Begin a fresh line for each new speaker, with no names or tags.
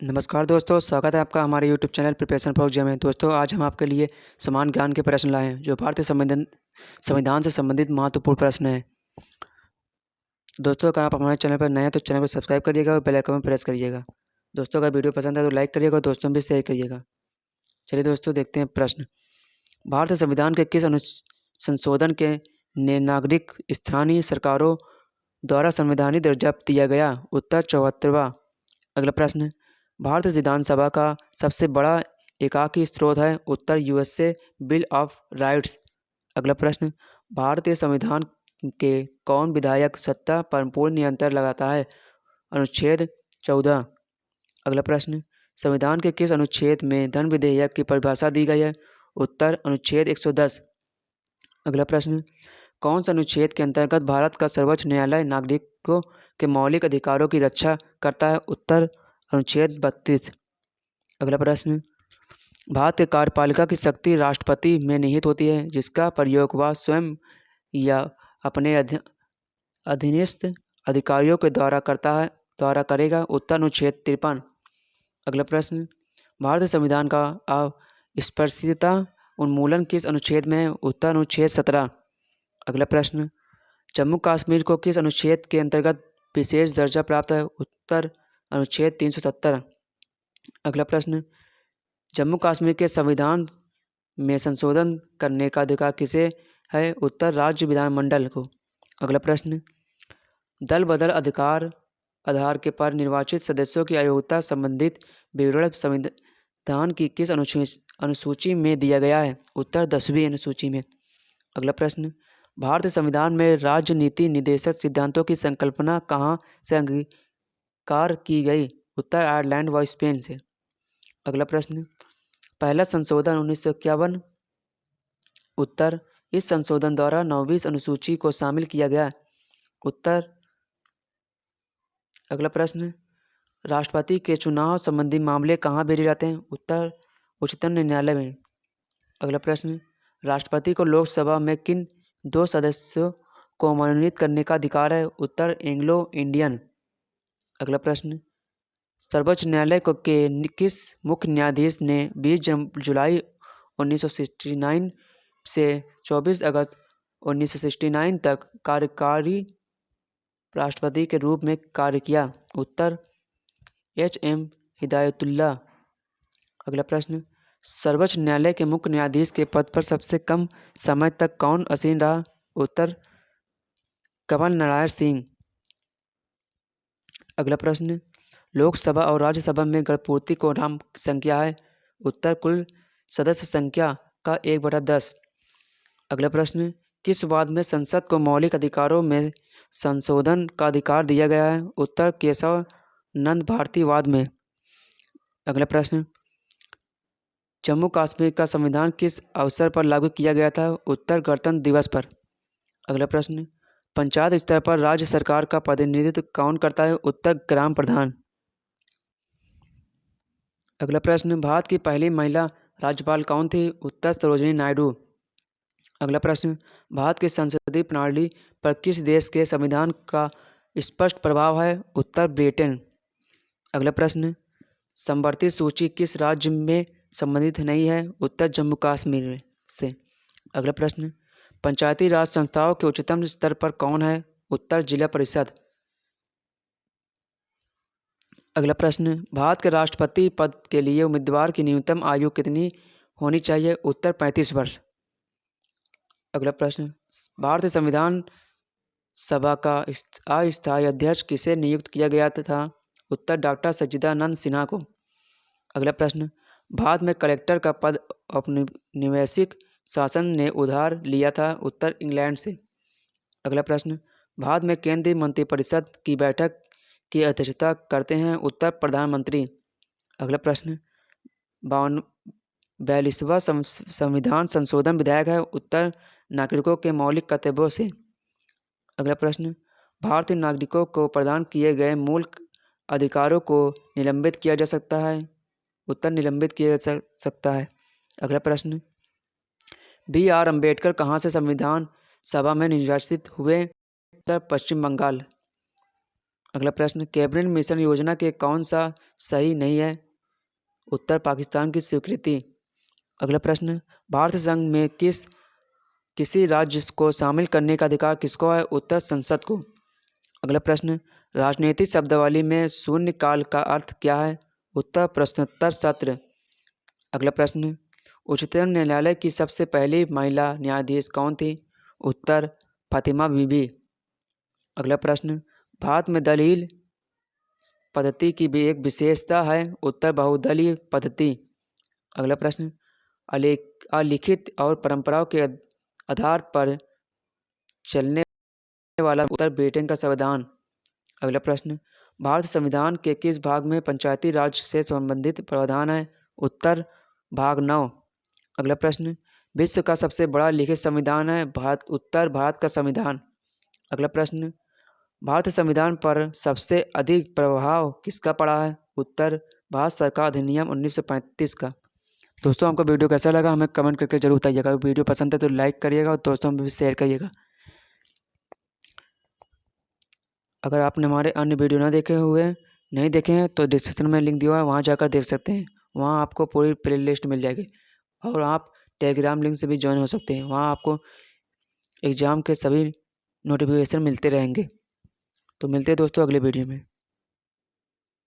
नमस्कार दोस्तों, स्वागत है आपका हमारे YouTube channel preparation for exam में। दोस्तों, आज हम आपके लिए समान ज्ञान के प्रश्न लाए हैं जो भारतीय संविधान से संबंधित महत्वपूर्ण प्रश्न हैं। दोस्तों, अगर आप हमारे चैनल पर नए हैं तो चैनल को सब्सक्राइब करिएगा और बेल आइकन में प्रेस करिएगा। दोस्तों, अगर वीडियो पसंद है तो लाइक करिएगा और दोस्तों में भी शेयर करिएगा। चलिए दोस्तों, देखते हैं प्रश्न। भारतीय संविधान के किस संशोधन के ने नागरिक स्थानीय सरकारों द्वारा संवैधानिक दर्जा दिया गया? उत्तर 74वां। अगला प्रश्न। भारतीय विधानसभा का सबसे बड़ा एकाकी स्रोत है? उत्तर यूएसए बिल ऑफ राइट्स। अगला प्रश्न। भारतीय संविधान के कौन विधायक सत्ता पर पूर्ण नियंत्रण लगाता है? अनुच्छेद 14। अगला प्रश्न। संविधान के किस अनुच्छेद में धन विधेयक की परिभाषा दी गई है? उत्तर अनुच्छेद 110। अगला प्रश्न। कौन सा अनुच्छेद के अंतर्गत भारत का सर्वोच्च न्यायालय नागरिकों के मौलिक अधिकारों की रक्षा करता है? उत्तर अनुच्छेद 32। अगला प्रश्न। भारत के कार्यपालिका की शक्ति राष्ट्रपति में निहित होती है, जिसका प्रयोग वह स्वयं या अपने अधीनस्थ अधिकारियों के द्वारा करेगा? उत्तर अनुच्छेद 53। अगला प्रश्न। भारतीय संविधान का अस्पृश्यता उन्मूलन किस अनुच्छेद में है? उत्तर अनुच्छेद 17। अगला प्रश्न। जम्मू कश्मीर को किस अनुच्छेद के अंतर्गत विशेष दर्जा प्राप्त है? उत्तर अनुच्छेद 370। अगला प्रश्न। जम्मू कश्मीर के संविधान में संशोधन करने का अधिकार किसे है? उत्तर राज्य विधानमंडल को। अगला प्रश्न। दल बदल आधार के पर निर्वाचित सदस्यों की अयोग्यता संबंधित विवरण संविधान की किस अनुसूची में दिया गया है? उत्तर 10वीं अनुसूची में। अगला प्रश्न। भारतीय संविधान में राज्य नीति निर्देशक सिद्धांतों की संकल्पना कहाँ से अंगीकार की गई? उत्तर आयरलैंड व स्पेन से। अगला प्रश्न। पहला संशोधन 1951। उत्तर इस संशोधन द्वारा 9वीं अनुसूची को शामिल किया गया। उत्तर। अगला प्रश्न। राष्ट्रपति के चुनाव संबंधी मामले कहाँ भेजे जाते हैं? उत्तर उच्चतम न्यायालय में। अगला प्रश्न। राष्ट्रपति को लोकसभा में किन 2 सदस्यों को मनोनीत करने का अधिकार है? उत्तर एंग्लो इंडियन। अगला प्रश्न। सर्वोच्च न्यायालय के किस मुख्य न्यायाधीश ने 20 जुलाई 1969 से 24 अगस्त 1969 तक कार्यकारी राष्ट्रपति के रूप में कार्य किया? उत्तर HM हिदायतुल्लाह। अगला प्रश्न। सर्वोच्च न्यायालय के मुख्य न्यायाधीश के पद पर सबसे कम समय तक कौन आसीन रहा? उत्तर कमल नारायण सिंह। अगला प्रश्न। लोकसभा और राज्यसभा में गणपूर्ति कोटाम संख्या है? उत्तर कुल सदस्य संख्या का 1/10। अगला प्रश्न। किस वाद में संसद को मौलिक अधिकारों में संशोधन का अधिकार दिया गया है? उत्तर केशव नंद भारती वाद में। अगला प्रश्न। जम्मू कश्मीर का संविधान किस अवसर पर लागू किया गया था? उत्तर गणतंत्र दिवस पर। अगला प्रश्न। पंचायत स्तर पर राज्य सरकार का प्रतिनिधित्व कौन करता है? उत्तर ग्राम प्रधान। अगला प्रश्न। भारत की पहली महिला राज्यपाल कौन थी? उत्तर सरोजिनी नायडू। अगला प्रश्न। भारत की संसदीय प्रणाली पर किस देश के संविधान का स्पष्ट प्रभाव है? उत्तर ब्रिटेन। अगला प्रश्न। समवर्ती सूची किस राज्य में संबंधित नहीं है? उत्तर जम्मू कश्मीर से। अगला प्रश्न। पंचायती राज संस्थाओं के उच्चतम स्तर पर कौन है? उत्तर जिला परिषद। अगला प्रश्न। भारत के राष्ट्रपति पद के लिए उम्मीदवार की न्यूनतम आयु कितनी होनी चाहिए? उत्तर 35 वर्ष। अगला प्रश्न। भारतीय संविधान सभा का अस्थायी अध्यक्ष किसे नियुक्त किया गया था? उत्तर डॉक्टर सच्चिदानंद सिन्हा को। अगला प्रश्न। भारत में कलेक्टर का पद औपनिवेशिक शासन ने उधार लिया था? उत्तर इंग्लैंड से। अगला प्रश्न। भारत में केंद्रीय मंत्रिपरिषद की बैठक की अध्यक्षता करते हैं? उत्तर प्रधानमंत्री। अगला प्रश्न। 42वां संविधान संशोधन विधेयक है? उत्तर नागरिकों के मौलिक कर्तव्यों से। अगला प्रश्न। भारतीय नागरिकों को प्रदान किए गए मूल अधिकारों को निलंबित किया जा सकता है? उत्तर निलंबित किया जा सकता है। अगला प्रश्न। BR अम्बेडकर कहाँ से संविधान सभा में निर्वाचित हुए? उत्तर पश्चिम बंगाल। अगला प्रश्न, कैबिनेट मिशन योजना के कौन सा सही नहीं है? उत्तर, पाकिस्तान की स्वीकृति। अगला प्रश्न, भारत संघ में किसी राज्य को शामिल करने का अधिकार किसको है? उत्तर, संसद को। अगला प्रश्न, राजनीतिक शब्दावली में शून्य काल का अर्थ क्या है? उत्तर, प्रश्नोत्तर सत्र। अगला प्रश्न, उच्चतम न्यायालय की सबसे पहली महिला न्यायाधीश कौन थी? उत्तर, फातिमा बीबी। अगला प्रश्न, भारत में दलील पद्धति की भी एक विशेषता है? उत्तर, बहुदलीय पद्धति। अगला प्रश्न, अलिखित और परंपराओं के आधार पर चलने वाला। उत्तर, ब्रिटेन का संविधान। अगला प्रश्न, भारत संविधान के किस भाग में पंचायती राज से संबंधित प्रावधान है? उत्तर, भाग 9। अगला प्रश्न, विश्व का सबसे बड़ा लिखित संविधान है? उत्तर, भारत का संविधान। अगला प्रश्न, भारत संविधान पर सबसे अधिक प्रभाव किसका पड़ा है? उत्तर, भारत सरकार अधिनियम 1935 का। दोस्तों, आपको वीडियो कैसा लगा हमें कमेंट करके जरूर बताइएगा। वीडियो पसंद है तो लाइक करिएगा और दोस्तों में भी शेयर करिएगा। अगर आपने हमारे अन्य वीडियो नहीं देखे हैं तो डिस्क्रिप्शन में लिंक दिया हुआ है, वहाँ जाकर देख सकते हैं। वहाँ आपको पूरी प्लेलिस्ट मिल जाएगी और आप टेलीग्राम लिंक से भी ज्वाइन हो सकते हैं। वहाँ आपको एग्ज़ाम के सभी नोटिफिकेशन मिलते रहेंगे। तो मिलते हैं दोस्तों अगले वीडियो में।